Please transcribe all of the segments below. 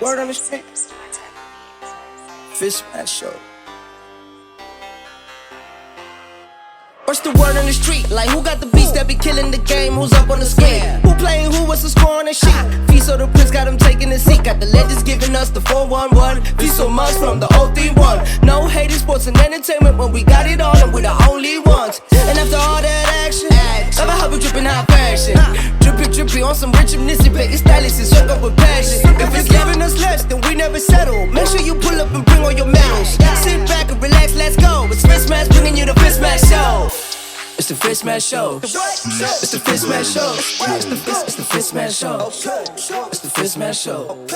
Word on the street. FisMaz Show. What's the word on the street? Like who got the beats that be killing the game? Who's up on the screen? Who playing who? What's the score on the sheet? Fiso the Prince got him taking the seat. Got the legends giving us the 411. Fiso Maz from the 031. No hating sports and entertainment when we got it on and we the only ones. And after all that action, never how we dripping high fashion. Drippy on some rich municipal stylists and soak up with passion. If it's giving us less, then we never settle. Make sure you pull up and bring all your medals. Sit back and relax, let's go. It's FisMaz bringing you the FisMaz Show. It's the FisMaz Show. It's the FisMaz Show. It's the FisMaz Show. It's the FisMaz Show.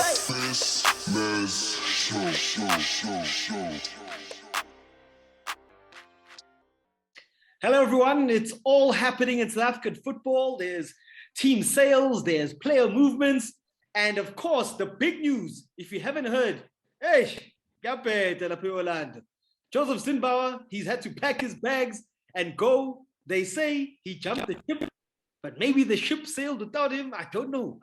Hello everyone, it's all happening in South African football. There's team sales, there's player movements, and of course the big news, if you haven't heard, hey, Jozef Zinnbauer, he's had to pack his bags and go. They say he jumped the ship, but maybe the ship sailed without him. I don't know.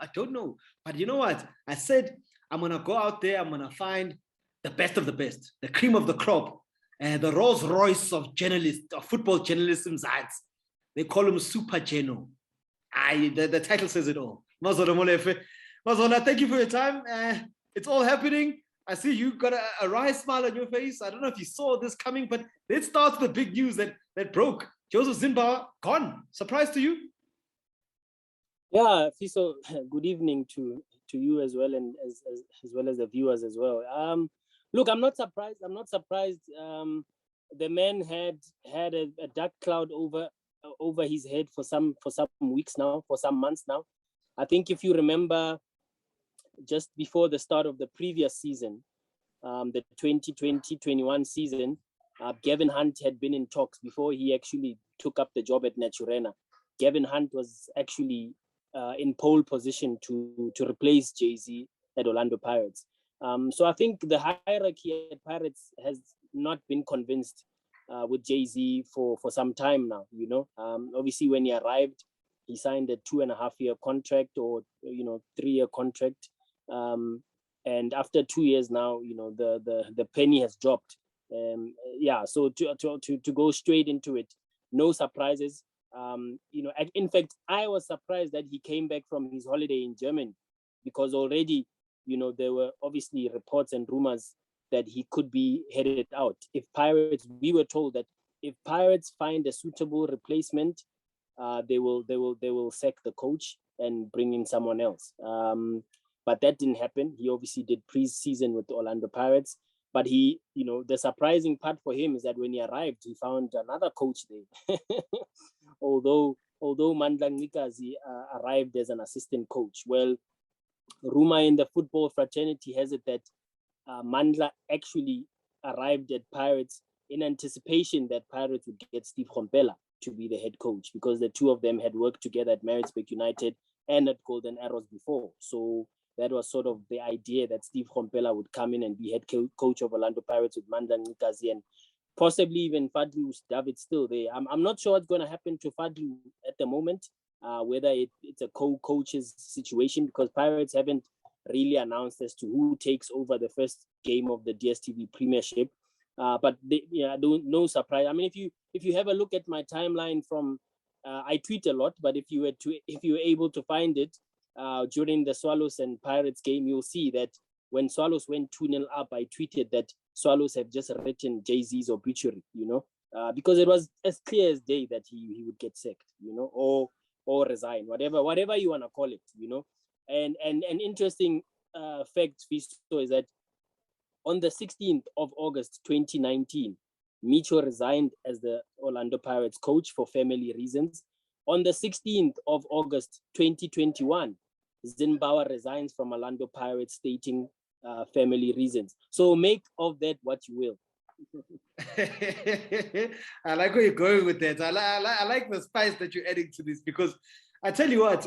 But you know what? I said, I'm going to go out there. I'm going to find the best of the best, the cream of the crop, and the Rolls Royce of journalists, of football journalism. They call him Super Geno. The title says it all. Mazola Molefe. Mazola, thank you for your time. It's all happening. I see you got a wry smile on your face. I don't know if you saw this coming, but let's start with the big news that broke. Jozef Zinnbauer gone. Surprise to you? Yeah, Fiso, good evening to you as well, and as well as the viewers as well. Look, I'm not surprised. The man had a dark cloud over his head for some weeks now, for some months now. I think if you remember, just before the start of the previous season, the 2020-21 season, Gavin Hunt had been in talks before he actually took up the job at Naturena. Gavin Hunt was actually in pole position to replace Jay-Z at Orlando Pirates. So I think the hierarchy at Pirates has not been convinced with Jay-Z for some time now. Obviously when he arrived, he signed a 2.5-year contract or 3-year contract. And after 2 years now, the penny has dropped. So to go straight into it, no surprises. In fact, I was surprised that he came back from his holiday in Germany, because already, there were obviously reports and rumors that he could be headed out. We were told that if Pirates find a suitable replacement, they will sack the coach and bring in someone else. But that didn't happen. He obviously did pre-season with the Orlando Pirates. But the surprising part for him is that when he arrived, he found another coach there. although Mandla Mkhize arrived as an assistant coach. Well, rumor in the football fraternity has it that Mandla actually arrived at Pirates in anticipation that Pirates would get Steve Khompela to be the head coach, because the two of them had worked together at Maritzburg United and at Golden Arrows before. So that was sort of the idea, that Steve Khompela would come in and be head coach of Orlando Pirates with Mandla Mkhize, and possibly even Fadlu David still there. I'm not sure what's going to happen to Fadlu at the moment, whether it's a co-coach's situation, because Pirates haven't really announced as to who takes over the first game of the DStv Premiership. But no surprise. I mean, if you have a look at my timeline from, I tweet a lot, but if you were able to find it, during the Swallows and Pirates game, you'll see that when Swallows went 2-0 up, I tweeted that Swallows have just written Jay-Z's obituary, because it was as clear as day that he would get sacked, or resign, whatever you want to call it, And an interesting fact, Fiso, is that on the 16th of August 2019, Micho resigned as the Orlando Pirates coach for family reasons. On the 16th of August 2021, Zinnbauer resigns from Orlando Pirates, stating family reasons. So make of that what you will. I like where you're going with that. I like the spice that you're adding to this, because I tell you what,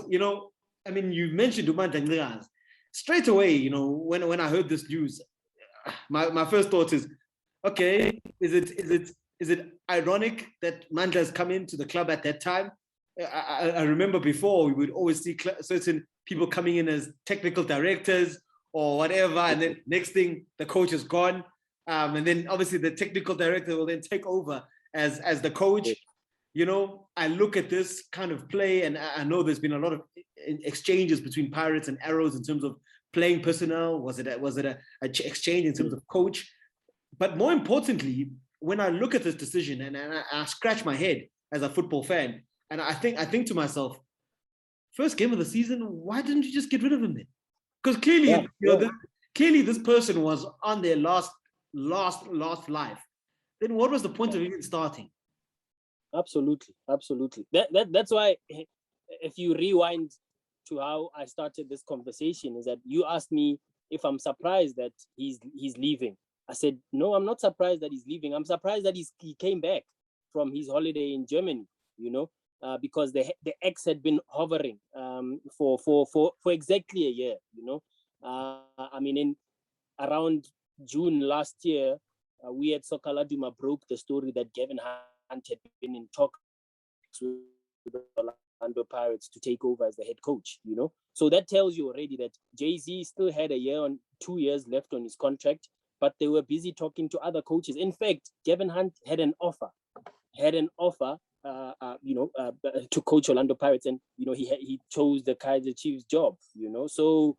I mean, you mentioned Mandla Mkhize. Straight away, when I heard this news, my first thought is, okay, is it ironic that Mandla has come into the club at that time? I remember before we would always see certain people coming in as technical directors or whatever, and then next thing the coach is gone, and then obviously the technical director will then take over as the coach. You know, I look at this kind of play, and I know there's been a lot of exchanges between Pirates and Arrows in terms of playing personnel. Was it a exchange in terms of coach? But more importantly, when I look at this decision and I scratch my head as a football fan, and I think to myself, first game of the season, why didn't you just get rid of him then? Because clearly, clearly this person was on their last life. Then what was the point of even starting? Absolutely. That's why, if you rewind to how I started this conversation, is that you asked me if I'm surprised that he's leaving. I said, no, I'm not surprised that he's leaving. I'm surprised that he came back from his holiday in Germany, you know, because the ex had been hovering for exactly a year, you know. I mean, in around June last year, we at Soccer Laduma broke the story that Gavin Hunt had been in talks with the Orlando Pirates to take over as the head coach, you know. So that tells you already that Jay-Z still had 2 years left on his contract, but they were busy talking to other coaches. In fact, Gavin Hunt had an offer, to coach Orlando Pirates, and you know he chose the Kaizer Chiefs job, you know. So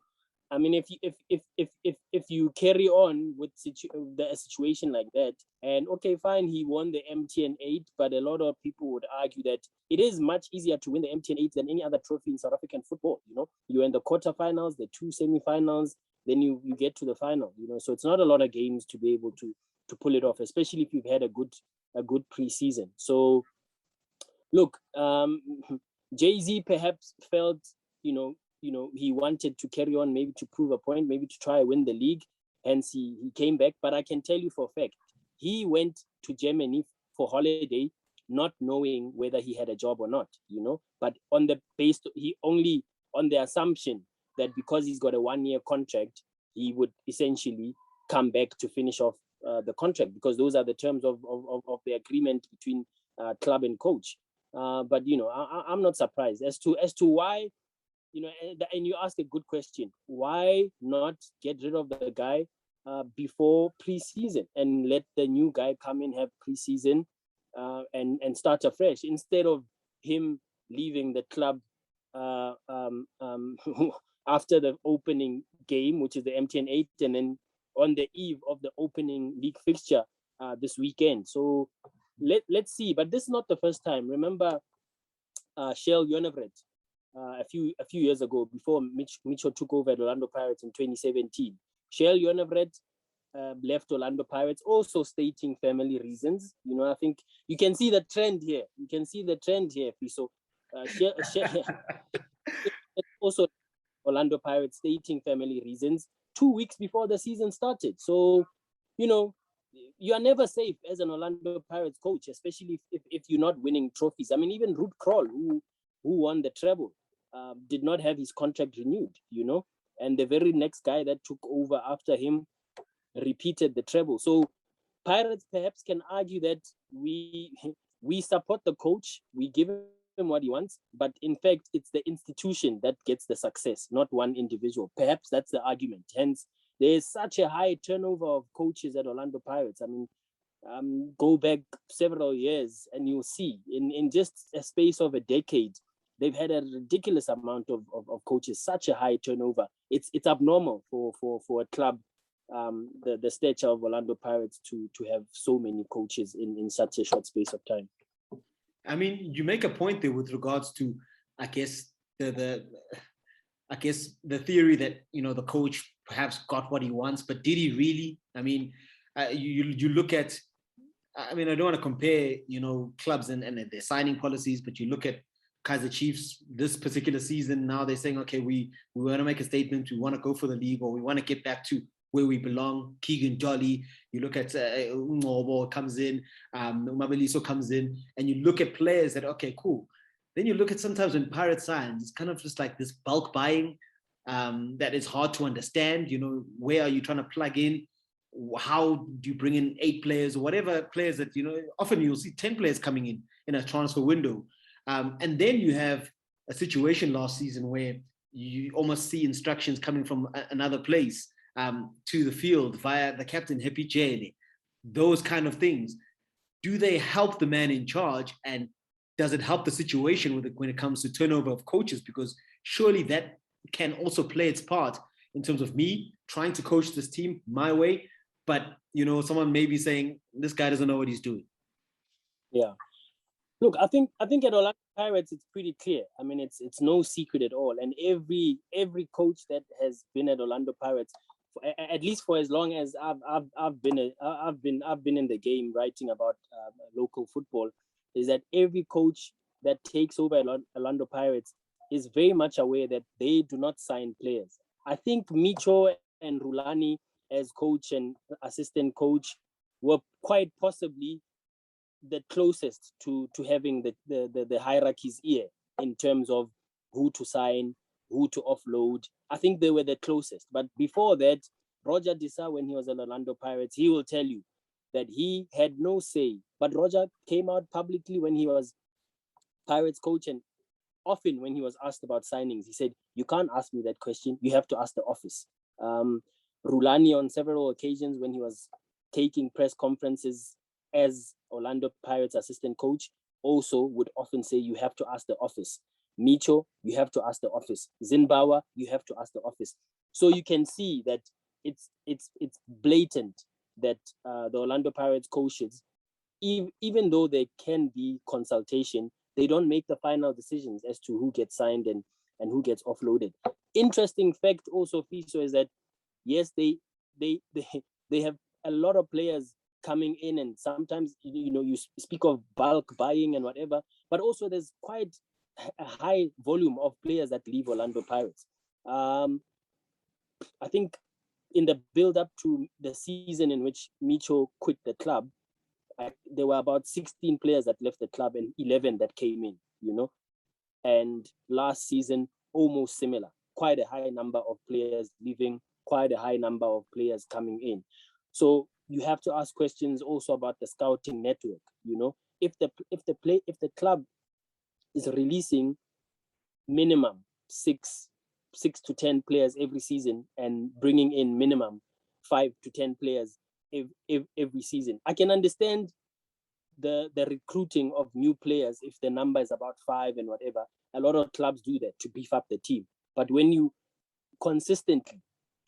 I mean, if you carry on with a situation like that, and okay, fine, he won the MTN 8, but a lot of people would argue that it is much easier to win the MTN 8 than any other trophy in South African football. You know, you're in the quarterfinals, the 2 semifinals, then you get to the final. You know, so it's not a lot of games to be able to pull it off, especially if you've had a good preseason. So, look, Jay-Z perhaps felt, you know, he wanted to carry on, maybe to prove a point, maybe to try and win the league. Hence, he came back. But I can tell you for a fact, he went to Germany for holiday, not knowing whether he had a job or not, you know. But on the assumption that because he's got a 1-year contract, he would essentially come back to finish off the contract, because those are the terms of the agreement between club and coach. But you know, I'm not surprised as to why. You know, and you ask a good question. Why not get rid of the guy before preseason and let the new guy come in, have preseason, and start afresh, instead of him leaving the club after the opening game, which is the MTN 8, and then on the eve of the opening league fixture this weekend. So let's see. But this is not the first time. Remember, Shell Yonevret, a few years ago, before Mitchell took over at Orlando Pirates in 2017. Shell Yonevret left Orlando Pirates, also stating family reasons. You know, I think you can see the trend here. Fiso. Also Orlando Pirates stating family reasons 2 weeks before the season started. So, you know, you are never safe as an Orlando Pirates coach, especially if you're not winning trophies. I mean, even Ruud Krol, who won the treble, did not have his contract renewed, you know, and the very next guy that took over after him repeated the treble. So Pirates perhaps can argue that we support the coach, we give him what he wants, but in fact, it's the institution that gets the success, not one individual. Perhaps that's the argument. Hence, there is such a high turnover of coaches at Orlando Pirates. I mean, go back several years and you'll see in just a space of a decade, they've had a ridiculous amount of coaches, such a high turnover. It's abnormal for a club the stature of Orlando Pirates to have so many coaches in such a short space of time. I mean, you make a point there with regards to, I guess, the theory that, you know, the coach perhaps got what he wants, but did he really? I mean, you look at, I mean, I don't want to compare, you know, clubs and their signing policies, but you look at Kaizer Chiefs this particular season. Now they're saying, okay, we want to make a statement. We want to go for the league, or we want to get back to where we belong. Keegan Jolly, you look at Ngobo comes in, Mabeliso comes in, and you look at players that, okay, cool. Then you look at sometimes when Pirates signs, it's kind of just like this bulk buying that is hard to understand. You know, where are you trying to plug in? How do you bring in 8 players or whatever players that, you know, often you'll see 10 players coming in a transfer window. And then you have a situation last season where you almost see instructions coming from another place to the field via the captain, Happy Jane, those kind of things. Do they help the man in charge, and does it help the situation when it comes to turnover of coaches? Because surely that can also play its part in terms of me trying to coach this team my way, but someone may be saying this guy doesn't know what he's doing. Yeah. Look, I think at Orlando Pirates it's pretty clear. I mean, it's no secret at all. And every coach that has been at Orlando Pirates, at least for as long as I've been in the game writing about local football, is that every coach that takes over Orlando Pirates is very much aware that they do not sign players. I think Micho and Rulani as coach and assistant coach were quite possibly the closest to having the hierarchy's ear in terms of who to sign, who to offload. I think they were the closest. But before that, Roger Disa, when he was at Orlando Pirates, he will tell you that he had no say. But Roger came out publicly when he was Pirates coach, and often when he was asked about signings, he said, you can't ask me that question. You have to ask the office. Rulani, on several occasions when he was taking press conferences as Orlando Pirates assistant coach, also would often say, you have to ask the office. Micho, you have to ask the office. Zinnbauer, you have to ask the office. So you can see that it's blatant that the Orlando Pirates coaches, even though there can be consultation, they don't make the final decisions as to who gets signed and who gets offloaded. Interesting fact also, Fiso, is that yes, they have a lot of players coming in, and sometimes you speak of bulk buying and whatever, but also there's quite a high volume of players that leave Orlando Pirates. I think in the build-up to the season in which Micho quit the club, there were about 16 players that left the club and 11 that came in, and last season almost similar, quite a high number of players leaving, quite a high number of players coming in. So you have to ask questions also about the scouting network. If the club is releasing minimum six to 10 players every season and bringing in minimum 5 to 10 players every season, I can understand the recruiting of new players if the number is about 5 and whatever. A lot of clubs do that to beef up the team. But when you consistently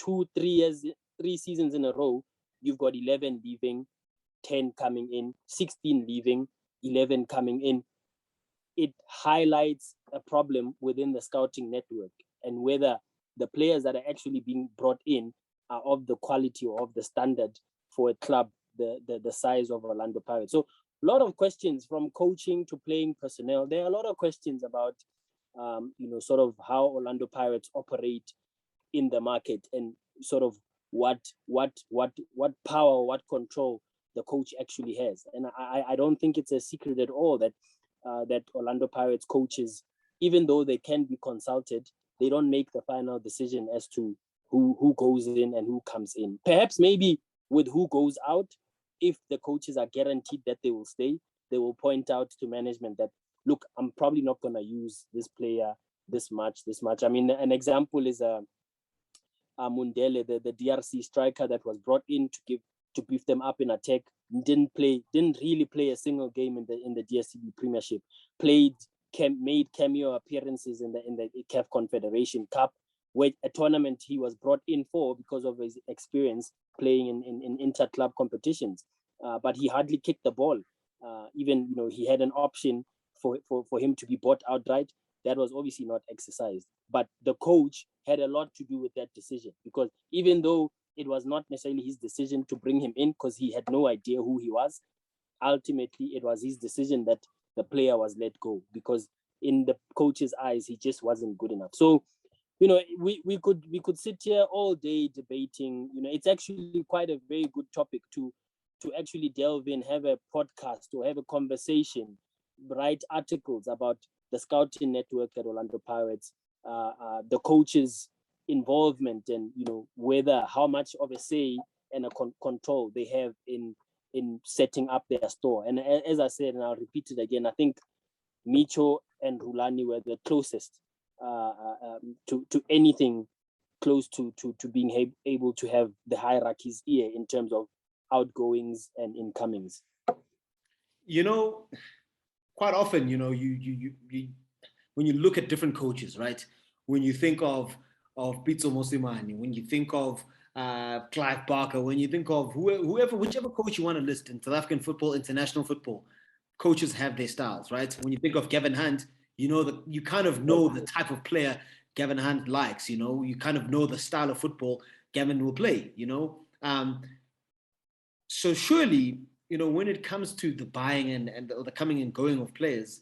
3 seasons in a row, you've got 11 leaving, 10 coming in, 16 leaving, 11 coming in, it highlights a problem within the scouting network and whether the players that are actually being brought in are of the quality or of the standard for a club the size of Orlando Pirates. So a lot of questions from coaching to playing personnel. There are a lot of questions about sort of how Orlando Pirates operate in the market and sort of what power, what control the coach actually has. And I don't think it's a secret at all that Orlando Pirates coaches, even though they can be consulted, they don't make the final decision as to who goes in and who comes in. Perhaps maybe with who goes out, if the coaches are guaranteed that they will stay, they will point out to management that, look, I'm probably not going to use this player this much. I mean, an example is Mundele, the DRC striker that was brought in to beef them up in attack, didn't really play a single game in the DSTV Premiership. Made cameo appearances in the CAF Confederation Cup, where a tournament he was brought in for because of his experience playing in inter-club competitions. But he hardly kicked the ball. Even he had an option for him to be bought outright. That was obviously not exercised. But the coach had a lot to do with that decision, because even though it was not necessarily his decision to bring him in because he had no idea who he was, ultimately it was his decision that the player was let go, because in the coach's eyes, he just wasn't good enough. So, we could sit here all day debating. It's actually quite a very good topic to actually delve in, have a podcast or have a conversation, write articles about the scouting network at Orlando Pirates, the coaches' involvement, and how much of a say and a control they have in setting up their store. And as I said, and I'll repeat it again, I think Micho and Rulani were the closest to anything close to being able to have the hierarchy's ear in terms of outgoings and incomings. You know, quite often, you know, you when you look at different coaches, right? When you think of Pitso Mosimane, when you think of Clive Barker, when you think of whichever coach you want to list in South African football, international football, coaches have their styles, right? When you think of Gavin Hunt, you know that you kind of know the type of player Gavin Hunt likes. You know, you kind of know the style of football Gavin will play. You know, so surely, you know, when it comes to the buying and the coming and going of players,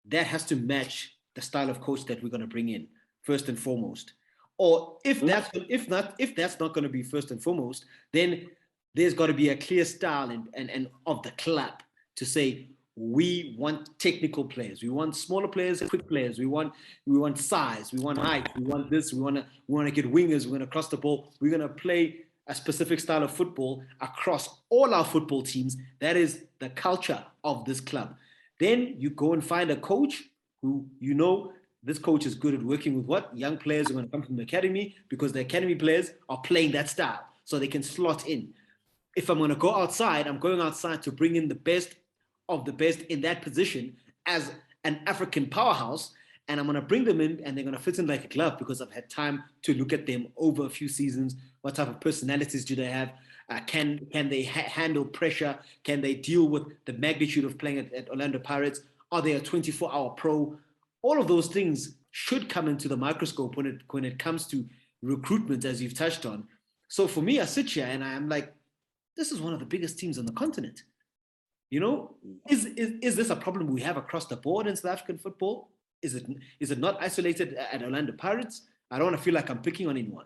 that has to match the style of coach that we're going to bring in first and foremost. Or if that's not going to be first and foremost, then there's got to be a clear style and of the club to say we want technical players, we want smaller players, quick players, we want size, we want height, we want this, we want to get wingers, we're going to cross the ball, we're going to play a specific style of football across all our football teams. That is the culture of this club. Then you go and find a coach who, you know, this coach is good at working with what? Young players who are going to come from the academy, because the academy players are playing that style, so they can slot in. If I'm going to go outside, I'm going outside to bring in the best of the best in that position as an African powerhouse, and I'm going to bring them in and they're going to fit in like a glove because I've had time to look at them over a few seasons. What type of personalities do they have? Can they handle pressure? Can they deal with the magnitude of playing at Orlando Pirates? Are they a 24-hour pro? All of those things should come into the microscope when it comes to recruitment, as you've touched on. So for me, I sit here and I'm like, this is one of the biggest teams on the continent. You know, is this a problem we have across the board in South African football? Is it not isolated at Orlando Pirates? I don't want to feel like I'm picking on anyone.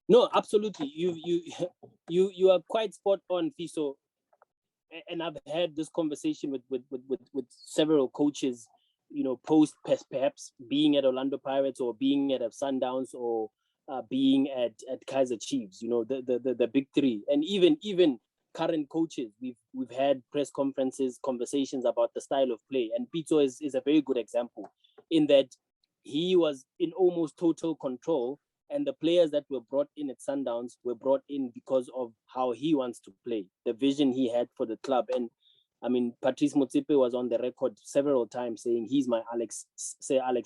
No, absolutely. You are quite spot on, Fiso. And I've had this conversation with several coaches, you know, post perhaps being at Orlando Pirates or being at Sundowns or being at Kaizer Chiefs. You know, the big three, and even current coaches. We've had press conferences, conversations about the style of play, and Pitso is a very good example in that he was in almost total control, and the players that were brought in at Sundowns were brought in because of how he wants to play, the vision he had for the club. And I mean, Patrice Motsepe was on the record several times saying he's my Alex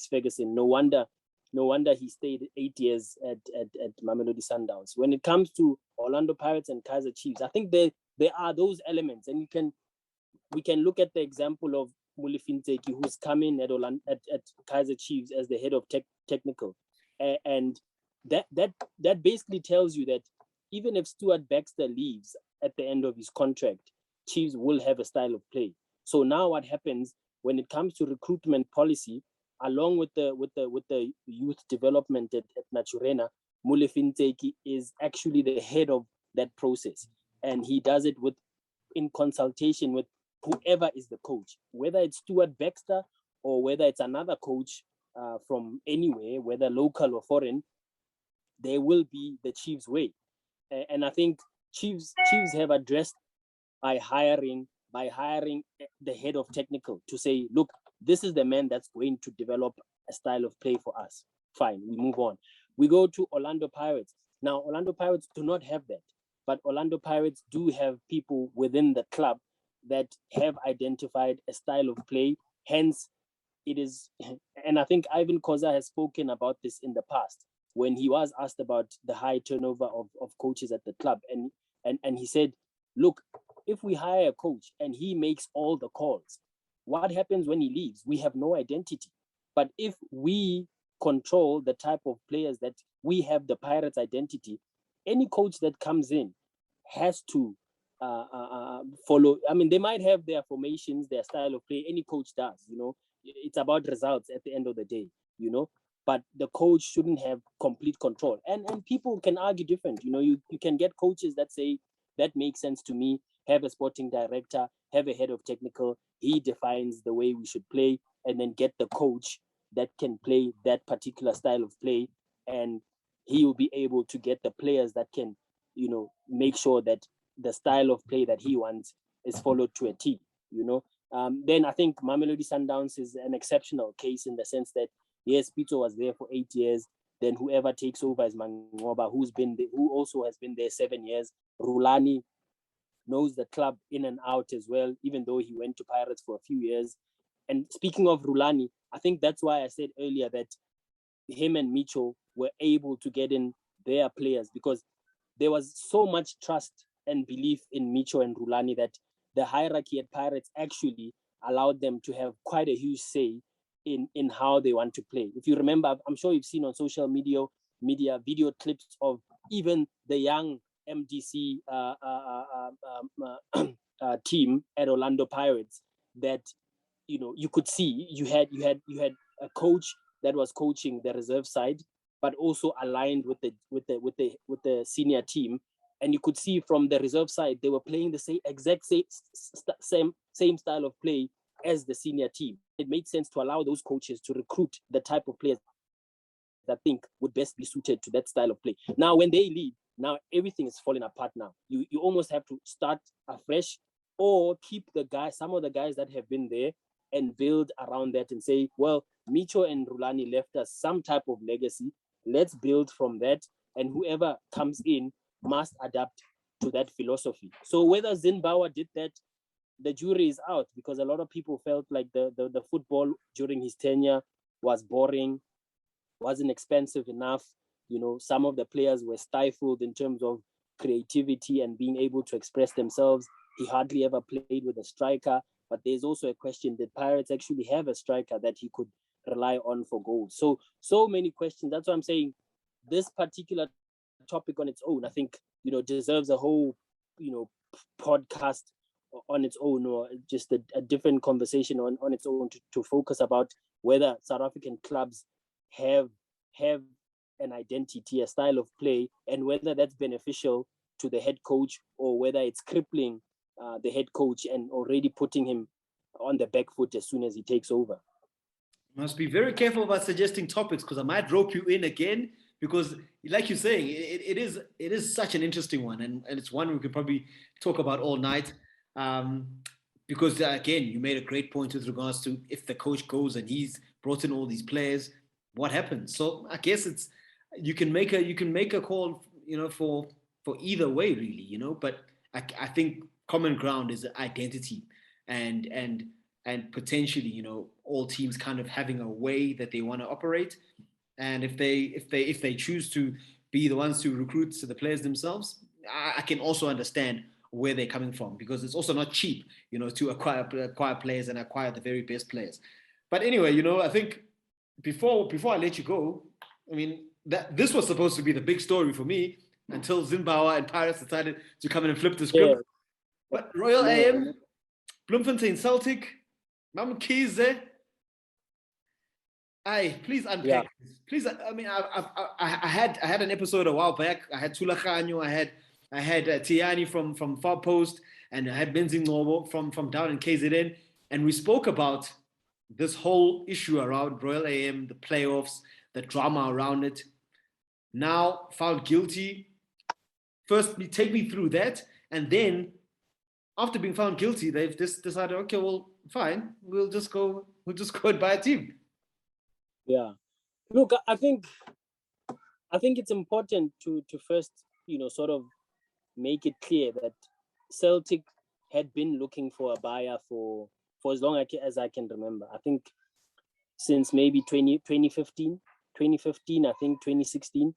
Ferguson. No wonder he stayed 8 years at Mamelodi Sundowns. When it comes to Orlando Pirates and Kaizer Chiefs, I think there are those elements, and we can look at the example of Bloem Celtic, who's come in at Kaizer Chiefs as the head of technical, and that basically tells you that even if Stuart Baxter leaves at the end of his contract, Chiefs will have a style of play. So now what happens when it comes to recruitment policy, along with the youth development at Naturena, Bloem Celtic is actually the head of that process, and he does it in consultation with whoever is the coach, whether it's Stuart Baxter or whether it's another coach from anywhere, whether local or foreign. There will be the Chiefs way, and I think Chiefs have addressed by hiring the head of technical to say, look, this is the man that's going to develop a style of play for us. Fine, we move on. We go to Orlando Pirates. Now, Orlando Pirates do not have that, but Orlando Pirates do have people within the club that have identified a style of play. Hence, it is, and I think Ivan Koza has spoken about this in the past when he was asked about the high turnover of coaches at the club. And he said, look, if we hire a coach and he makes all the calls, what happens when he leaves? We have no identity. But if we control the type of players that we have, the Pirates identity, any coach that comes in has to follow. I mean, they might have their formations, their style of play. Any coach does, you know. It's about results at the end of the day, you know. But the coach shouldn't have complete control. And people can argue different. You know, you can get coaches that say, that makes sense to me, have a sporting director, have a head of technical, he defines the way we should play, and then get the coach that can play that particular style of play, and he will be able to get the players that can, you know, make sure that the style of play that he wants is followed to a T, you know. Then I think Mamelodi Sundowns is an exceptional case in the sense that Yes, Pito was there for 8 years. Then whoever takes over is Mangoba, who also has been there 7 years. Rulani knows the club in and out as well, even though he went to Pirates for a few years. And speaking of Rulani, I think that's why I said earlier that him and Micho were able to get in their players, because there was so much trust and belief in Micho and Rulani that the hierarchy at Pirates actually allowed them to have quite a huge say in how they want to play. If you remember, I'm sure you've seen on social media video clips of even the young MDC team at Orlando Pirates that you could see you had a coach that was coaching the reserve side, but also aligned with the senior team, and you could see from the reserve side they were playing the same style of play as the senior team. It made sense to allow those coaches to recruit the type of players that I think would best be suited to that style of play. Now, when they leave, now everything is falling apart. Now you almost have to start afresh, or keep some of the guys that have been there and build around that and say, well, Micho and Rulani left us some type of legacy. Let's build from that, and whoever comes in must adapt to that philosophy. So whether Zinnbauer did that, the jury is out, because a lot of people felt like the football during his tenure was boring, wasn't expensive enough. Some of the players were stifled in terms of creativity and being able to express themselves. He hardly ever played with a striker. But there's also a question, did Pirates actually have a striker that he could rely on for goals? So many questions. That's why I'm saying this particular topic on its own, I think, deserves a whole, podcast on its own, or just a different conversation on its own to focus about whether South African clubs have an identity, a style of play, and whether that's beneficial to the head coach, or whether it's crippling the head coach and already putting him on the back foot as soon as he takes over. Must be very careful about suggesting topics, because I might rope you in again, because like you're saying, it is such an interesting one, and it's one we could probably talk about all night, because again, you made a great point with regards to if the coach goes and he's brought in all these players, what happens? So I guess you can make a call, for either way, really, but I think common ground is identity, and potentially, all teams kind of having a way that they want to operate. And if they choose to be the ones to recruit the players themselves, I can also understand where they're coming from, because it's also not cheap, to acquire players and acquire the very best players. But anyway, I think before I let you go, I mean, that this was supposed to be the big story for me until Zinnbauer and Pirates decided to come in and flip the script. Yeah. But Royal AM, Bloemfontein Celtic, Mkhize. Please unpack this. Please, I mean, I had an episode a while back. I had Tulakhanyo, I had Tiani from Far Post, and I had Benzi Ngobo from down in KZN, and we spoke about this whole issue around Royal AM, the playoffs, the drama around it. Now found guilty. First, take me through that, and then after being found guilty, they've just decided, okay, well, fine, we'll just go and buy a team. Yeah, look, I think it's important to first, sort of make it clear that Celtic had been looking for a buyer for as long as I can remember. I think since maybe 2015, I think 2016,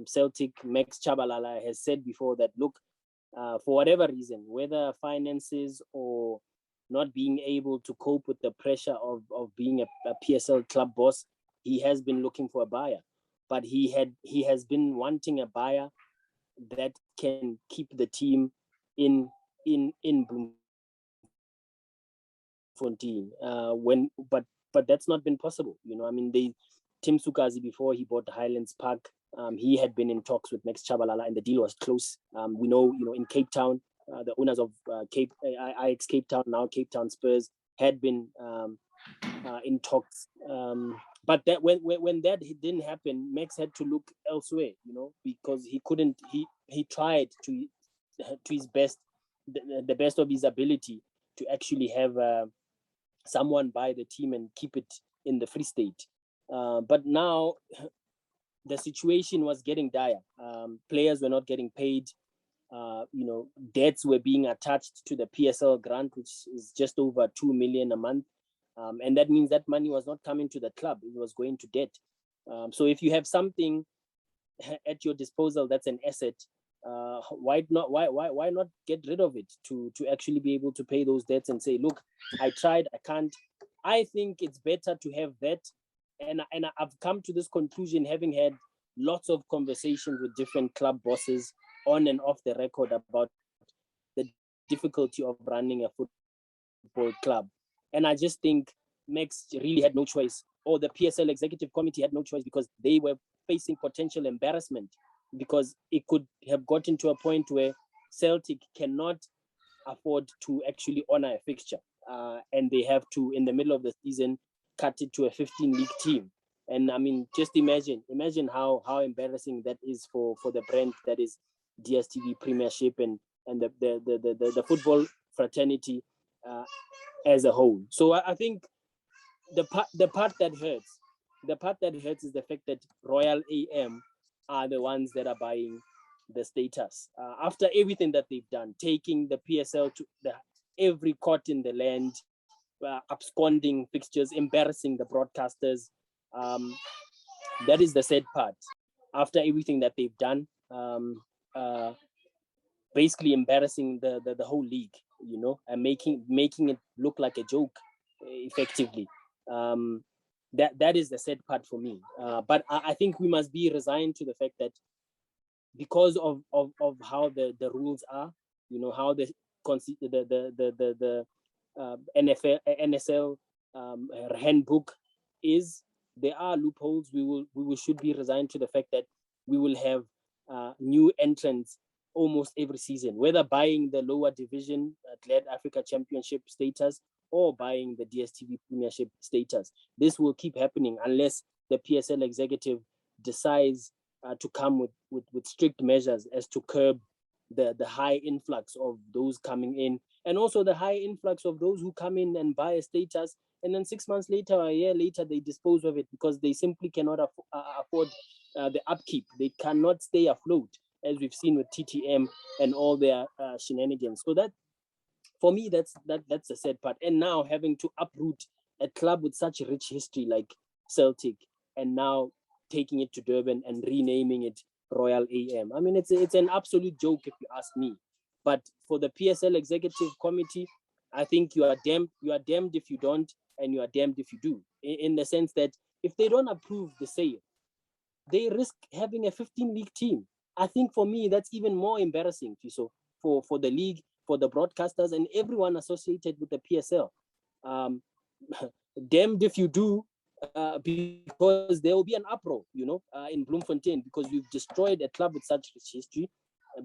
Celtic, Max Chabalala has said before that, look, for whatever reason, whether finances or not being able to cope with the pressure of being a PSL club boss, he has been looking for a buyer. But he has been wanting a buyer that can keep the team in Bloemfontein. But that's not been possible. I mean, Tim Sukazi, before he bought Highlands Park, he had been in talks with Max Chabalala, and the deal was close. We know, in Cape Town, the owners of Ajax Cape Town, now Cape Town Spurs, had been in talks. But that when that didn't happen, Max had to look elsewhere, because he couldn't. He tried to his best, the best of his ability, to actually have someone buy the team and keep it in the Free State. But now the situation was getting dire. Players were not getting paid. Debts were being attached to the PSL grant, which is just over 2 million a month. And that means that money was not coming to the club, it was going to debt. So if you have something at your disposal that's an asset, why not get rid of it to actually be able to pay those debts and say, look, I tried, I can't. I think it's better to have that. And I've come to this conclusion having had lots of conversations with different club bosses on and off the record about the difficulty of running a football club. And I just think Max really had no choice, or the PSL executive committee had no choice, because they were facing potential embarrassment, because it could have gotten to a point where Celtic cannot afford to actually honor a fixture. And they have to, in the middle of the season, cut it to a 15-league team. And I mean, just imagine how embarrassing that is for the brand that is DSTV Premiership and the football fraternity as a whole. So I think the part that hurts is the fact that Royal AM are the ones that are buying the status after everything that they've done, taking the PSL to every court in the land, absconding fixtures, embarrassing the broadcasters. That is the sad part. After everything that they've done, basically embarrassing the whole league, and making it look like a joke, effectively. That is the sad part for me. But I think we must be resigned to the fact that because of how the rules are, how the NSL handbook is, there are loopholes. We should be resigned to the fact that we will have new entrants almost every season, whether buying the lower division Glad Africa Championship status or buying the DSTV Premiership status. This will keep happening unless the PSL executive decides to come with strict measures as to curb the high influx of those coming in, and also the high influx of those who come in and buy a status, and then 6 months later or a year later they dispose of it because they simply cannot afford the upkeep. They cannot stay afloat, as we've seen with TTM and all their shenanigans. So that, for me, that's the sad part. And now having to uproot a club with such a rich history like Celtic, and now taking it to Durban and renaming it Royal AM. I mean, it's an absolute joke if you ask me. But for the PSL executive committee, I think you are damned if you don't, and you are damned if you do. In the sense that if they don't approve the sale, they risk having a 15-league team. I think for me, that's even more embarrassing, Fiso, for the league, for the broadcasters, and everyone associated with the PSL. Damned if you do, because there will be an uproar, in Bloemfontein, because you've destroyed a club with such rich history.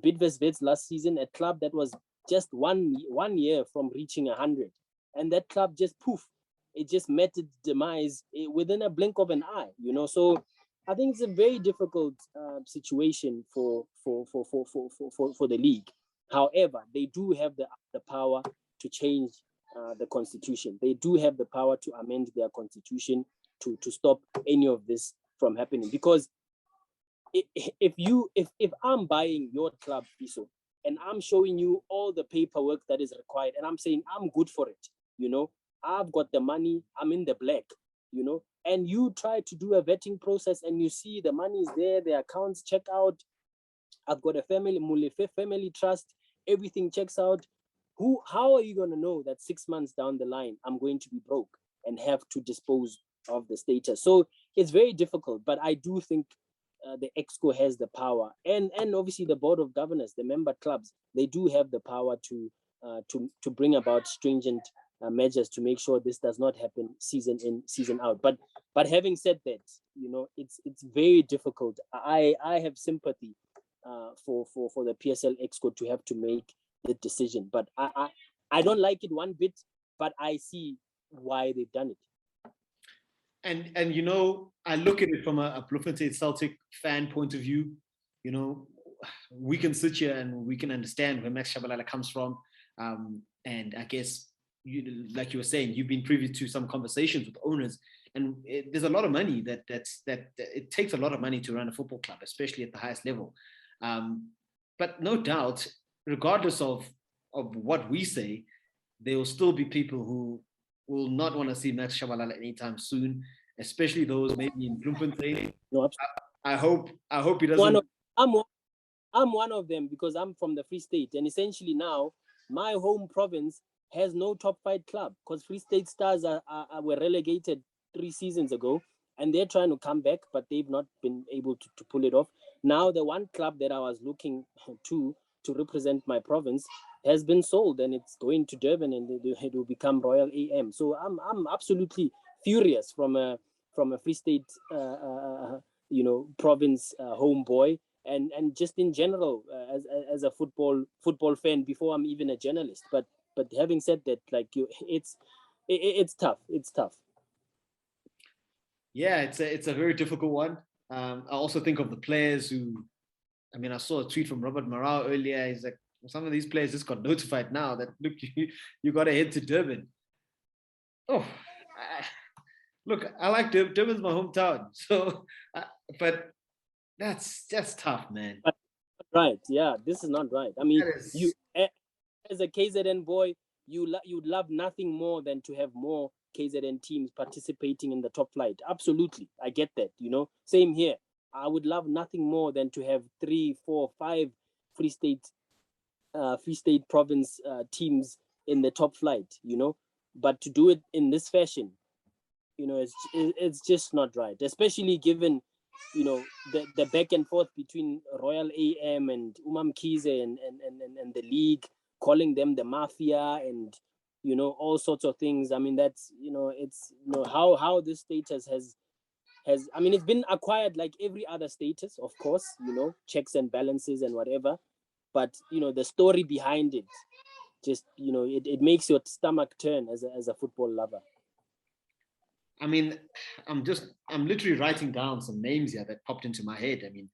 Bidvest Wits last season, a club that was just one year from reaching 100, and that club just poof, it just met its demise within a blink of an eye. So I think it's a very difficult situation for the league. However, they do have the power to change the constitution. They do have the power to amend their constitution to stop any of this from happening. Because if I'm buying your club, Fiso, and I'm showing you all the paperwork that is required, and I'm saying I'm good for it, I've got the money, I'm in the black, and you try to do a vetting process and you see the money is there, the accounts check out, I've got a Molefe family trust, everything checks out. How are you going to know that 6 months down the line I'm going to be broke and have to dispose of the status? So it's very difficult, but I do think the EXCO has the power, and obviously the board of governors, the member clubs, they do have the power to bring about stringent measures to make sure this does not happen season in, season out. But having said that, it's very difficult. I have sympathy for the PSL EXCO to have to make the decision, but I don't like it one bit, but I see why they've done it. And I look at it from a Bloemfontein Celtic fan point of view. We can sit here and we can understand where Max Shabalala comes from, and I guess like you were saying, you've been privy to some conversations with owners, and there's a lot of money that it takes a lot of money to run a football club, especially at the highest level. But no doubt, regardless of what we say, there will still be people who will not want to see Max Shabalala anytime soon, especially those maybe in Bloemfontein. No, I hope he doesn't. I'm one of them, because I'm from the Free State, and essentially now my home province has no top flight club, because Free State Stars were relegated 3 seasons ago, and they're trying to come back, but they've not been able to pull it off. Now the one club that I was looking to represent my province has been sold, and it's going to Durban, and it will become Royal AM. So I'm absolutely furious from a Free State province homeboy, and just in general as a football fan before I'm even a journalist. But having said that, like it's tough. It's tough. Yeah, it's a very difficult one. I also think of the players who, I mean, I saw a tweet from Robert Morale earlier. He's like, some of these players just got notified now that, look, you got to head to Durban. Oh, look, I like Durban. Durban's my hometown. So, but that's tough, man. Right. Yeah, this is not right. I mean, you as a KZN boy, you'd love nothing more than to have more KZN teams participating in the top flight. Absolutely. I get that, Same here. I would love nothing more than to have 3, 4, 5 Free State province teams in the top flight, But to do it in this fashion, it's just not right, especially given, the back and forth between Royal AM and Mkhize and the league, calling them the mafia and, all sorts of things. I mean, that's, it's, how this status has, I mean, it's been acquired like every other status, of course, checks and balances and whatever. But, the story behind it, just, it makes your stomach turn as a football lover. I mean, I'm literally writing down some names here that popped into my head. I mean,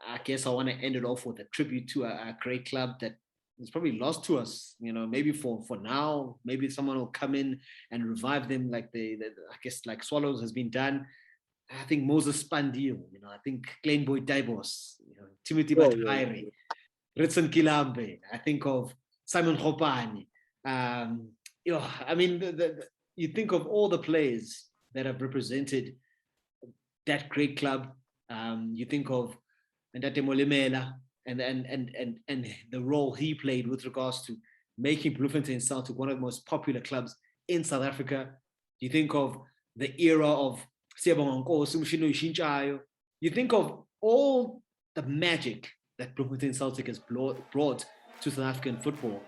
I guess I want to end it off with a tribute to a great club that is probably lost to us, maybe for now. Maybe someone will come in and revive them like I guess like Swallows has been done. I think Moses Spandil, I think Kleinboy Daibos, Timothy Bathaire, Ritson Kilambe. I think of Simon Khopane. I mean, you think of all the players that have represented that great club. You think of Ndate Molemela and the role he played with regards to making Bloemfontein Celtic one of the most popular clubs in South Africa. You think of the era of Siyabonga Nkosi, Mshino Ishintshayo. You think of all the magic that Bloemfontein Celtic has brought to South African football,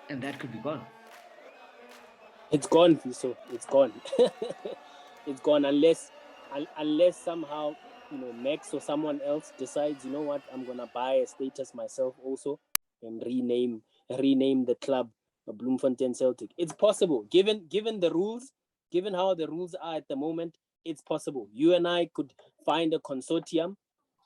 and that could be gone. It's gone, Fiso. It's gone. It's gone unless somehow, Max or someone else decides, you know what, I'm gonna buy a status myself also and rename the club Bloemfontein Celtic. It's possible, given the rules, given how the rules are at the moment. It's possible. You and I could find a consortium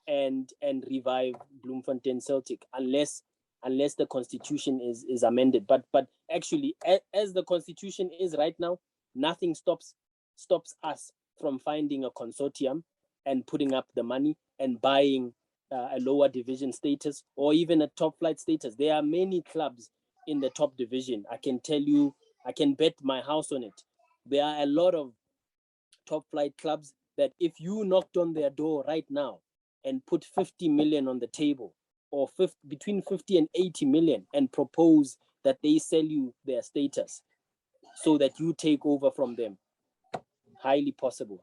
and revive Bloemfontein Celtic, unless the constitution is amended. But actually, as the constitution is right now, nothing stops us from finding a consortium and putting up the money and buying a lower division status or even a top flight status. There are many clubs in the top division. I can tell you, I can bet my house on it. There are a lot of top flight clubs that if you knocked on their door right now and put 50 million on the table, or between 50 and 80 million, and propose that they sell you their status so that you take over from them, highly possible.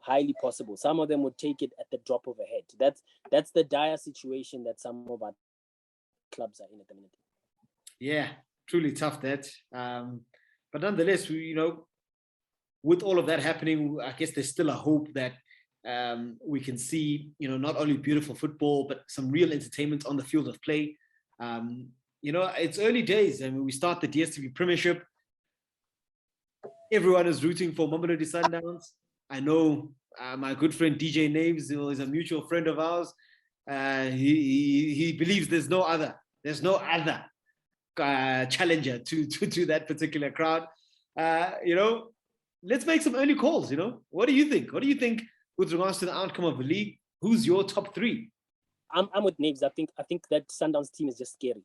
Some of them would take it at the drop of a head. That's the dire situation that some of our clubs are in at the minute. Yeah, truly tough that. But nonetheless, with all of that happening, I guess there's still a hope that we can see, not only beautiful football, but some real entertainment on the field of play. It's early days. I mean, we start the DStv Premiership. Everyone is rooting for Mamelodi Sundowns. I know my good friend DJ Naves, is a mutual friend of ours. He believes there's no other. challenger to that particular crowd. Let's make some early calls. What do you think? What do you think with regards to the outcome of the league? Who's your top three? I'm with Naves. I think that Sundowns team is just scary.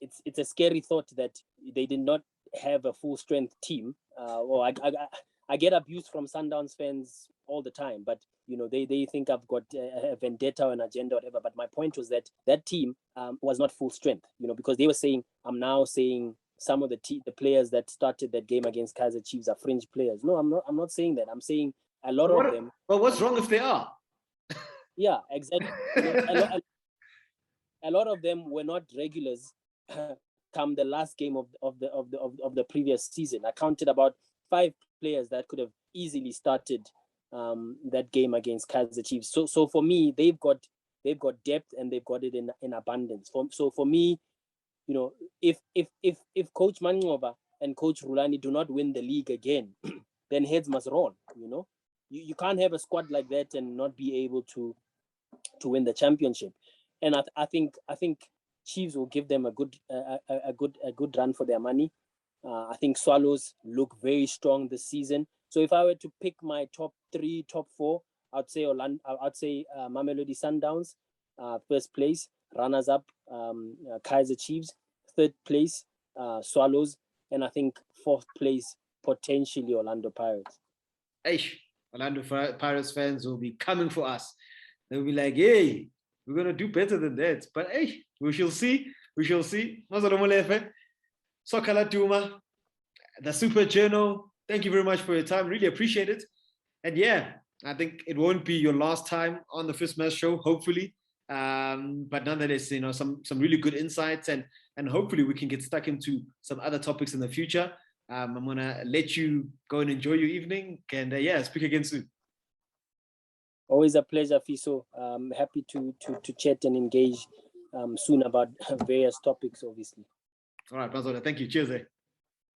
It's a scary thought that they did not have a full strength team. I get abused from Sundowns fans all the time, but they think I've got a vendetta or an agenda or whatever. But my point was that team was not full strength. Because they were saying, I'm now saying some of the players that started that game against Kaizer Chiefs are fringe players. No, I'm not saying that. I'm saying a lot of them. Well, what's wrong if they are? Yeah, exactly. A lot of them were not regulars come the last game of the previous season. I counted about 5 players that could have easily started that game against Kaizer Chiefs. So for me, they've got depth and they've got it in abundance. So for me, if Coach Manqoba and Coach Rulani do not win the league again, then heads must roll. You can't have a squad like that and not be able to win the championship. And I think Chiefs will give them a good run for their money. I think Swallows look very strong this season. So if I were to pick my top 3, top 4, I'd say Mamelodi Sundowns, first place. Runners up, Kaizer Chiefs. Third place, Swallows, and I think fourth place potentially Orlando Pirates. Orlando Pirates fans will be coming for us. They'll be like, hey, we're going to do better than that. But hey, we shall see. Mazola Molefe, Soccer Laduma, the Super Journal, thank you very much for your time. Really appreciate it. And yeah, I think it won't be your last time on the FisMaz Show, hopefully. But nonetheless, some really good insights, and hopefully we can get stuck into some other topics in the future. I'm going to let you go and enjoy your evening. And speak again soon. Always a pleasure, Fiso. Happy to chat and engage soon about various topics, obviously. All right, Mazola. Thank you. Cheers.